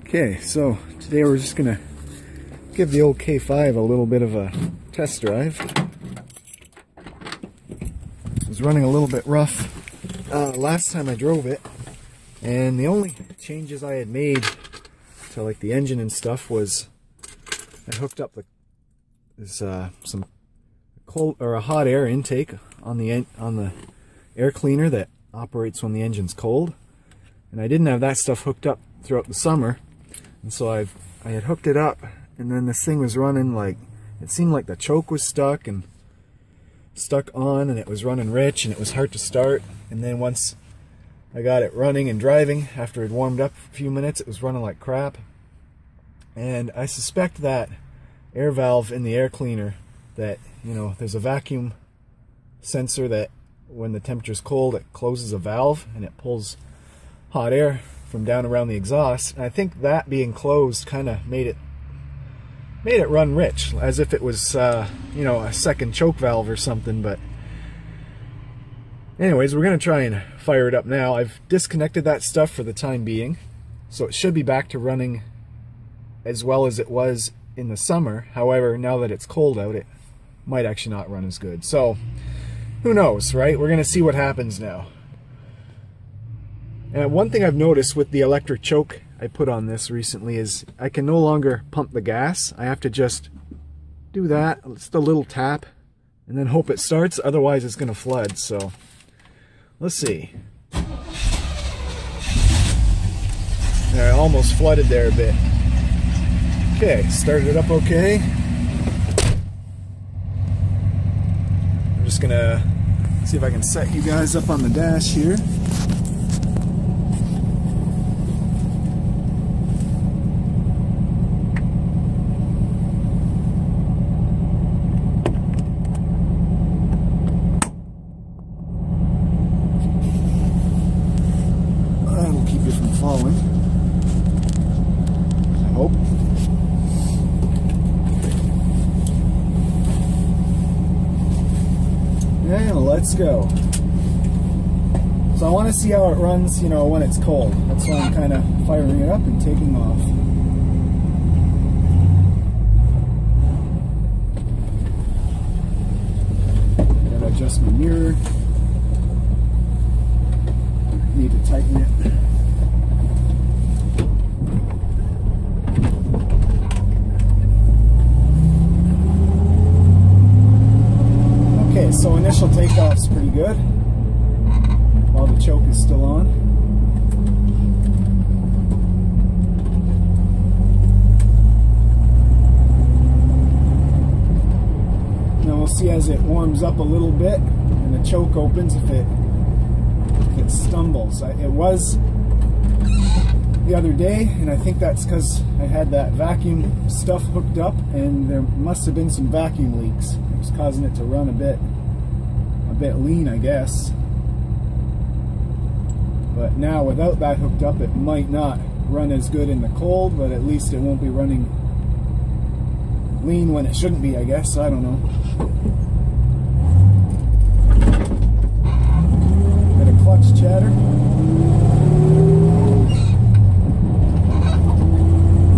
Okay, so today we're just gonna give the old K5 a little bit of a test drive. It was running a little bit rough last time I drove it, and the only changes I had made to like the engine and stuff was I hooked up some cold or a hot air intake on the air cleaner that operates when the engine's cold, and I didn't have that stuff hooked up throughout the summer. And so I had hooked it up, and then this thing was running like, it seemed like the choke was stuck on, and it was running rich, and it was hard to start. And then once I got it running and driving, after it warmed up a few minutes, it was running like crap. And I suspect that air valve in the air cleaner, that, you know, there's a vacuum sensor that when the temperature's cold, it closes a valve and it pulls hot air from down around the exhaust. And I think that being closed kind of made it run rich, as if it was you know, a second choke valve or something. But anyways, we're gonna try and fire it up now. I've disconnected that stuff for the time being, so it should be back to running as well as it was in the summer. However, now that it's cold out, it might actually not run as good. So who knows, right? We're gonna see what happens now. And one thing I've noticed with the electric choke I put on this recently is I can no longer pump the gas. I have to just do that, just a little tap, and then hope it starts. Otherwise it's going to flood. So let's see. There, I almost flooded there a bit. Okay, started it up okay. I'm just going to see if I can set you guys up on the dash here. Falling, I hope. And let's go. So I want to see how it runs, you know, when it's cold. That's why I'm kind of firing it up and taking off. Gotta adjust my mirror. Need to tighten it. So initial takeoff's pretty good while the choke is still on. Now we'll see as it warms up a little bit and the choke opens if it stumbles. It was the other day, and I think that's because I had that vacuum stuff hooked up, and there must have been some vacuum leaks. It was causing it to run a bit lean, I guess. But now without that hooked up, it might not run as good in the cold, but at least it won't be running lean when it shouldn't be, I guess. I don't know. Bit of clutch chatter.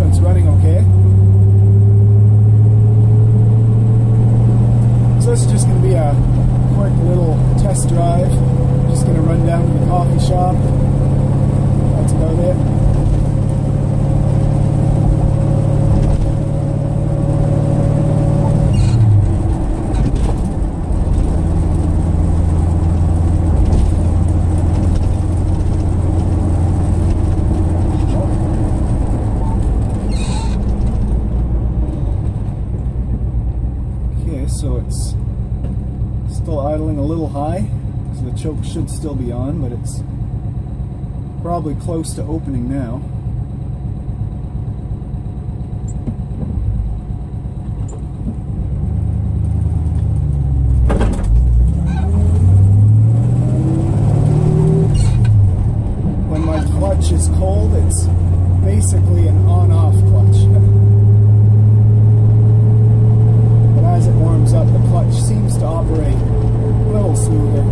It's running okay. So this is just going to be a quick little test drive. Just going to run down to the coffee shop. That's about it. Okay, so it's still idling a little high, so the choke should still be on, but it's probably close to opening now. When my clutch is cold, it's basically an on-off clutch. But as it warms up, the clutch seems to operate a little smoother.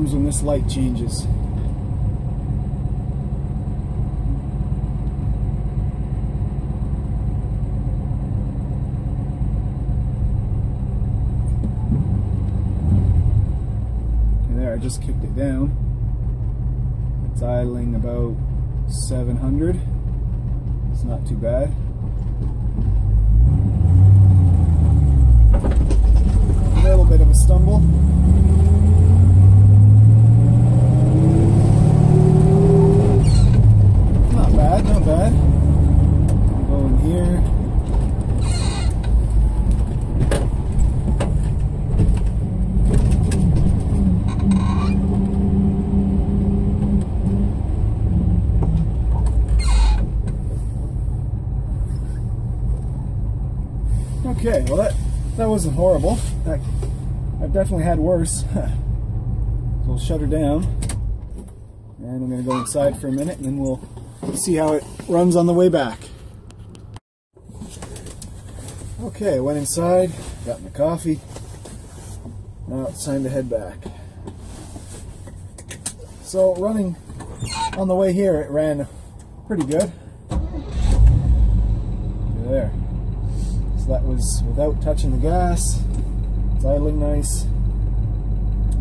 alarms when this light changes. Okay, there, I just kicked it down. It's idling about 700. It's not too bad. A little bit of a stumble. Not bad, not bad. Go in here. Okay, well that wasn't horrible. I've definitely had worse. So we'll shut her down, and I'm going to go inside for a minute, and then we'll see how it runs on the way back. Okay, went inside, got my coffee. Now it's time to head back. So running on the way here, it ran pretty good. There. So that was without touching the gas. It's idling nice.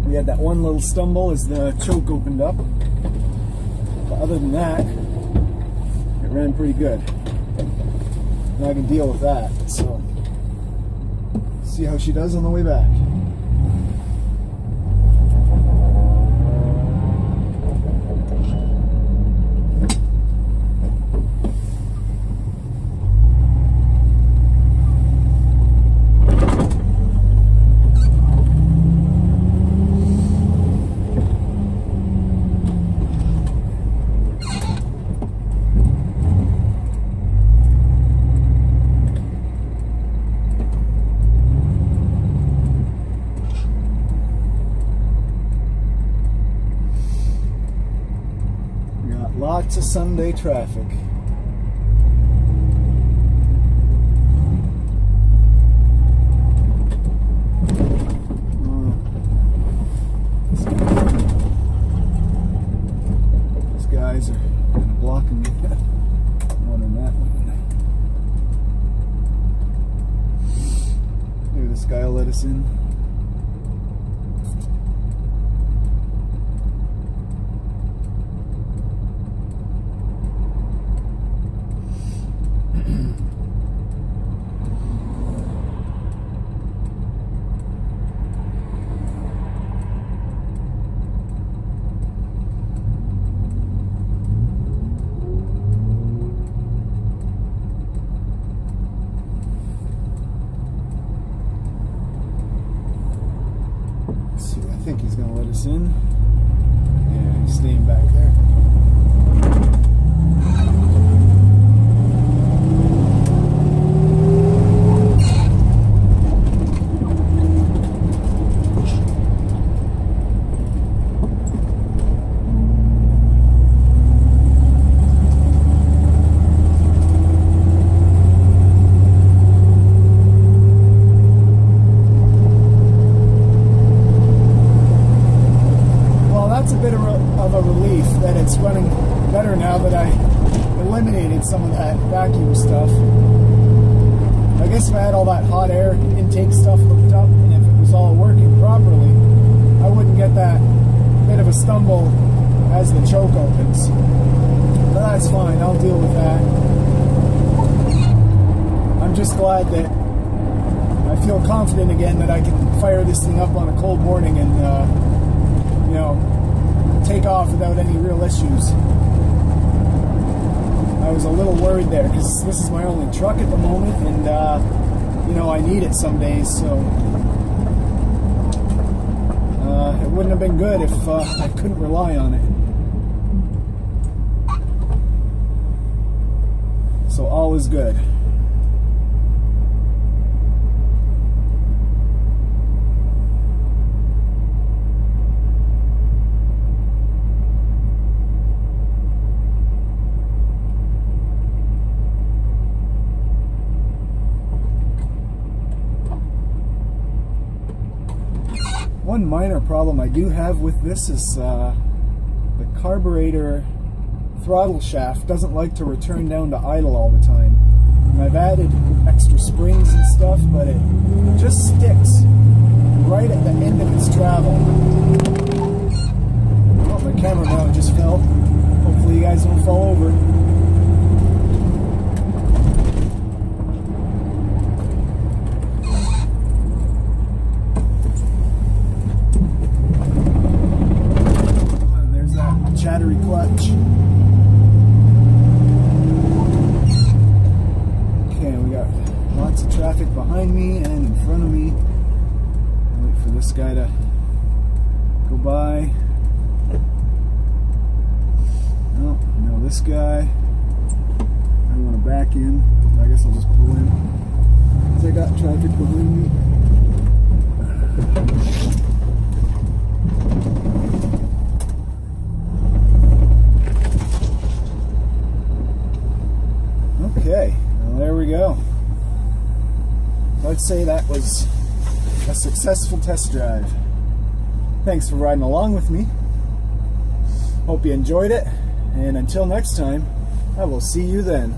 We had that one little stumble as the choke opened up. But other than that, it ran pretty good. And I can deal with that. So, see how she does on the way back. Lots of Sunday traffic. These guys are kind of blocking me. One in that one. Maybe this guy will let us in. I think he's going to let us in. Yeah, he's staying back there. Of a relief that it's running better now that I eliminated some of that vacuum stuff. I guess if I had all that hot air intake stuff hooked up and if it was all working properly, I wouldn't get that bit of a stumble as the choke opens. But that's fine, I'll deal with that. I'm just glad that I feel confident again that I can fire this thing up on a cold morning and you know, take off without any real issues. I was a little worried there because this is my only truck at the moment, and you know, I need it some days, so it wouldn't have been good if I couldn't rely on it. So all is good. One minor problem I do have with this is the carburetor throttle shaft doesn't like to return down to idle all the time. And I've added extra springs and stuff, but it just sticks right at the end of its travel. Oh, my camera mount just fell. Hopefully you guys don't fall over. And there's that chattery clutch. Okay, we got lots of traffic behind me and in front of me. I'll wait for this guy to go by. Oh, no, this guy. I don't want to back in. I guess I'll just pull in. Because I got traffic behind me. Okay, well, there we go. I'd say that was a successful test drive. Thanks for riding along with me. Hope you enjoyed it. And until next time, I will see you then.